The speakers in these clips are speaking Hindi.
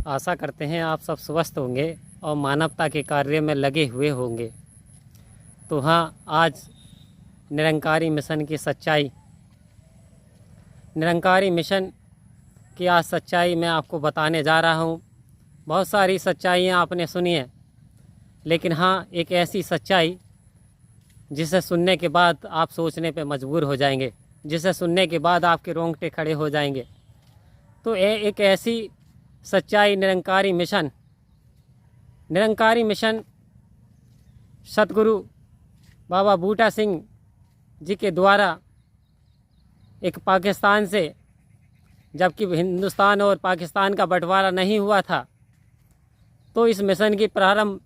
आशा करते हैं आप सब स्वस्थ होंगे और मानवता के कार्य में लगे हुए होंगे। तो हाँ, आज निरंकारी मिशन की सच्चाई, निरंकारी मिशन की आज सच्चाई मैं आपको बताने जा रहा हूँ। बहुत सारी सच्चाइयाँ आपने सुनी हैं, लेकिन हाँ, एक ऐसी सच्चाई जिसे सुनने के बाद आप सोचने पे मजबूर हो जाएंगे, जिसे सुनने के बाद आपके रोंगटे खड़े हो जाएंगे। तो एक ऐसी सच्चाई, निरंकारी मिशन सतगुरु बाबा बूटा सिंह जी के द्वारा एक पाकिस्तान से, जबकि हिंदुस्तान और पाकिस्तान का बंटवारा नहीं हुआ था, तो इस मिशन की प्रारंभ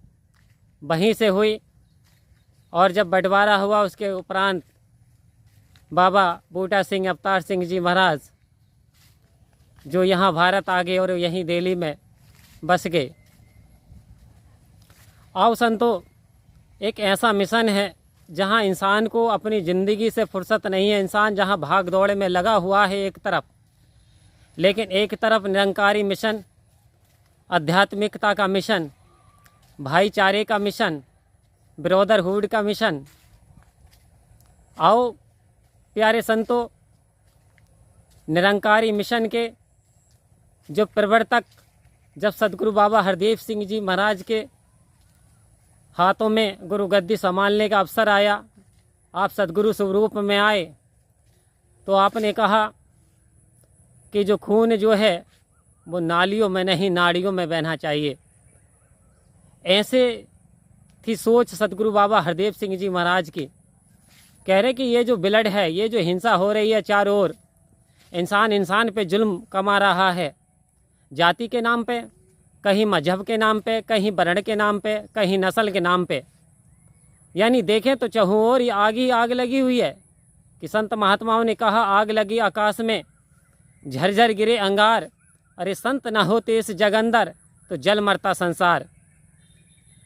वहीं से हुई। और जब बंटवारा हुआ उसके उपरांत बाबा बूटा सिंह अवतार सिंह जी महाराज जो यहाँ भारत आ गए और यहीं दिल्ली में बस गए। आओ संतो, एक ऐसा मिशन है जहाँ इंसान को अपनी ज़िंदगी से फुर्सत नहीं है। इंसान जहाँ भाग दौड़ में लगा हुआ है एक तरफ, लेकिन एक तरफ निरंकारी मिशन, आध्यात्मिकता का मिशन, भाईचारे का मिशन, ब्रदरहुड का मिशन। आओ प्यारे संतो, निरंकारी मिशन के जो प्रवर्तक, जब सदगुरु बाबा हरदेव सिंह जी महाराज के हाथों में गुरु गद्दी संभालने का अवसर आया, आप सदगुरु स्वरूप में आए, तो आपने कहा कि जो खून जो है वो नालियों में नहीं नाड़ियों में बहना चाहिए। ऐसे थी सोच सदगुरु बाबा हरदेव सिंह जी महाराज की। कह रहे कि ये जो ब्लड है, ये जो हिंसा हो रही है चारों ओर, इंसान पे जुल्म कमा रहा है, जाति के नाम पे, कहीं मजहब के नाम पे, कहीं वर्ण के नाम पे, कहीं नस्ल के नाम पे। यानी देखें तो चहुँ ओर ये आग ही आग लगी हुई है। कि संत महात्माओं ने कहा, आग लगी आकाश में, झरझर गिरे अंगार, अरे संत न होते इस जग अंदर तो जल मरता संसार।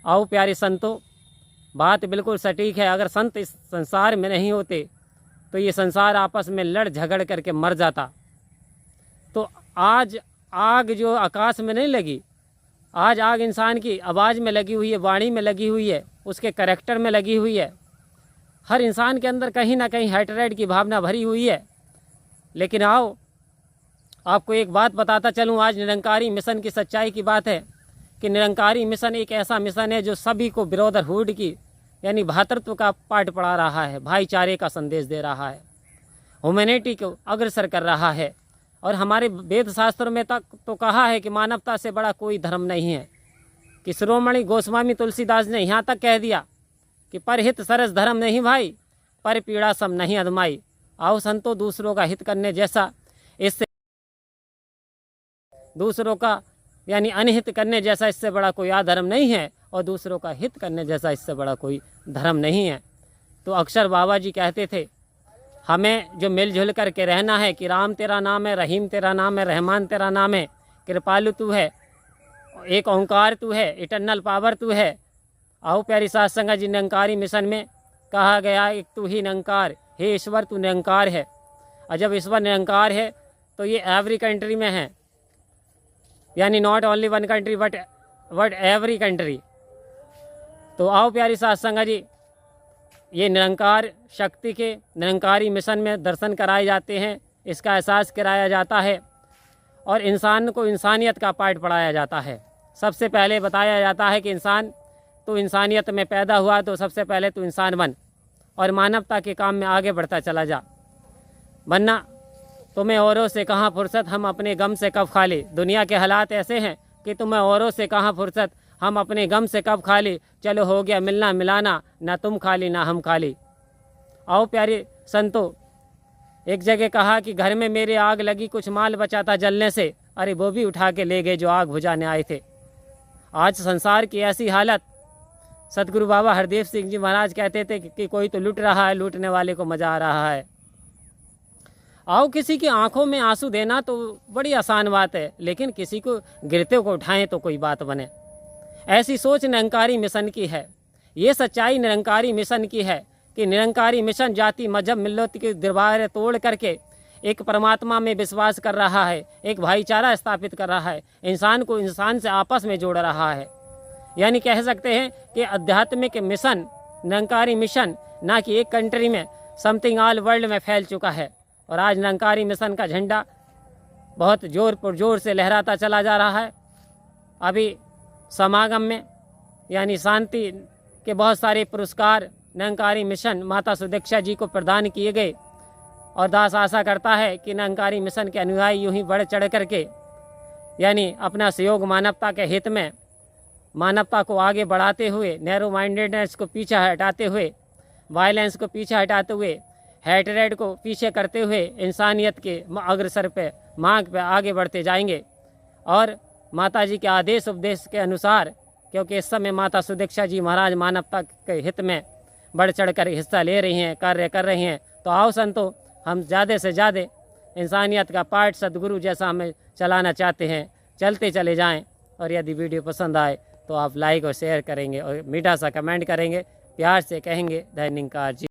आओ प्यारे संतों, बात बिल्कुल सटीक है। अगर संत इस संसार में नहीं होते तो ये संसार आपस में लड़ झगड़ करके मर जाता। तो आज आग जो आकाश में नहीं लगी, आज आग इंसान की आवाज़ में लगी हुई है, वाणी में लगी हुई है, उसके करैक्टर में लगी हुई है। हर इंसान के अंदर कहीं ना कहीं हेटरेट की भावना भरी हुई है। लेकिन आओ आपको एक बात बताता चलूँ, आज निरंकारी मिशन की सच्चाई की बात है कि निरंकारी मिशन एक ऐसा मिशन है जो सभी को ब्रदरहुड की, यानी भातृत्व का पाठ पढ़ा रहा है, भाईचारे का संदेश दे रहा है, ह्यूमैनिटी को अग्रसर कर रहा है। और हमारे वेद शास्त्रों में तक तो कहा है कि मानवता से बड़ा कोई धर्म नहीं है। कि शिरोमणि गोस्वामी तुलसीदास ने यहाँ तक कह दिया कि परहित सरस धर्म नहीं भाई, पर पीड़ा सम नहीं अधमाई। आओ संतो, दूसरों का हित करने जैसा, इससे दूसरों का यानी अनहित करने जैसा इससे बड़ा कोई धर्म नहीं है, और दूसरों का हित करने जैसा इससे बड़ा कोई धर्म नहीं है। तो अक्सर बाबा जी कहते थे, हमें जो मिलजुल करके रहना है कि राम तेरा नाम है, रहीम तेरा नाम है, रहमान तेरा नाम है, कृपालु तू है, एक ओंकार तू है, इटर्नल पावर तू है। आओ प्यारी साथ संगत जी, निरंकारी मिशन में कहा गया एक तू ही निरंकार, हे ईश्वर तू निरंकार है। और जब ईश्वर निरंकार है तो ये एवरी कंट्री में है, यानी not only one country but every country. तो आओ प्यारी साथ संगत जी, ये निरंकार शक्ति के निरंकारी मिशन में दर्शन कराए जाते हैं, इसका एहसास कराया जाता है और इंसान को इंसानियत का पाठ पढ़ाया जाता है। सबसे पहले बताया जाता है कि इंसान तो इंसानियत में पैदा हुआ, तो सबसे पहले तो इंसान बन और मानवता के काम में आगे बढ़ता चला जा, वरना तुम्हें औरों से कहाँ फुर्सत, हम अपने गम से कब खाली। दुनिया के हालात ऐसे हैं कि तुम्हें औरों से कहाँ फुर्सत, हम अपने गम से कब खाली। चलो हो गया मिलना मिलाना, ना तुम खाली ना हम खाली। आओ प्यारे संतो, एक जगह कहा कि घर में मेरे आग लगी, कुछ माल बचा था जलने से, अरे वो भी उठा के ले गए जो आग बुझाने आए थे। आज संसार की ऐसी हालत, सतगुरु बाबा हरदेव सिंह जी महाराज कहते थे कि कोई तो लूट रहा है, लूटने वाले को मजा आ रहा है। आओ किसी की आंखों में आंसू देना तो बड़ी आसान बात है, लेकिन किसी को गिरते को उठाएं तो कोई बात बने। ऐसी सोच निरंकारी मिशन की है। ये सच्चाई निरंकारी मिशन की है कि निरंकारी मिशन जाति मजहब मिल्लत की दीवारें तोड़ करके एक परमात्मा में विश्वास कर रहा है, एक भाईचारा स्थापित कर रहा है, इंसान को इंसान से आपस में जोड़ रहा है। यानी कह सकते हैं कि आध्यात्मिक मिशन, निरंकारी मिशन ना कि एक कंट्री में, समथिंग ऑल वर्ल्ड में फैल चुका है। और आज निरंकारी मिशन का झंडा बहुत जोर पर जोर से लहराता चला जा रहा है। अभी समागम में यानी शांति के बहुत सारे पुरस्कार निरंकारी मिशन माता सुदीक्षा जी को प्रदान किए गए। और दास आशा करता है कि निरंकारी मिशन के अनुयायी यूं ही बढ़ चढ़ करके यानी अपना सहयोग मानवता के हित में, मानवता को आगे बढ़ाते हुए, नैरो माइंडेडनेस को पीछे हटाते हुए, वायलेंस को पीछे हटाते हुए, हेटरेड को पीछे करते हुए इंसानियत के अग्रसर पे मार्ग पे आगे बढ़ते जाएंगे। और माता जी के आदेश उपदेश के अनुसार, क्योंकि इस समय माता सुदीक्षा जी महाराज मानवता के हित में बढ़ चढ़ कर हिस्सा ले रही हैं, कार्य कर रही हैं, तो आओ संतो हम ज़्यादा से ज़्यादा इंसानियत का पाठ सदगुरु जैसा हमें चलाना चाहते हैं, चलते चले जाएं। और यदि वीडियो पसंद आए तो आप लाइक और शेयर करेंगे और मीठा सा कमेंट करेंगे, प्यार से कहेंगे धन्यवाद जी।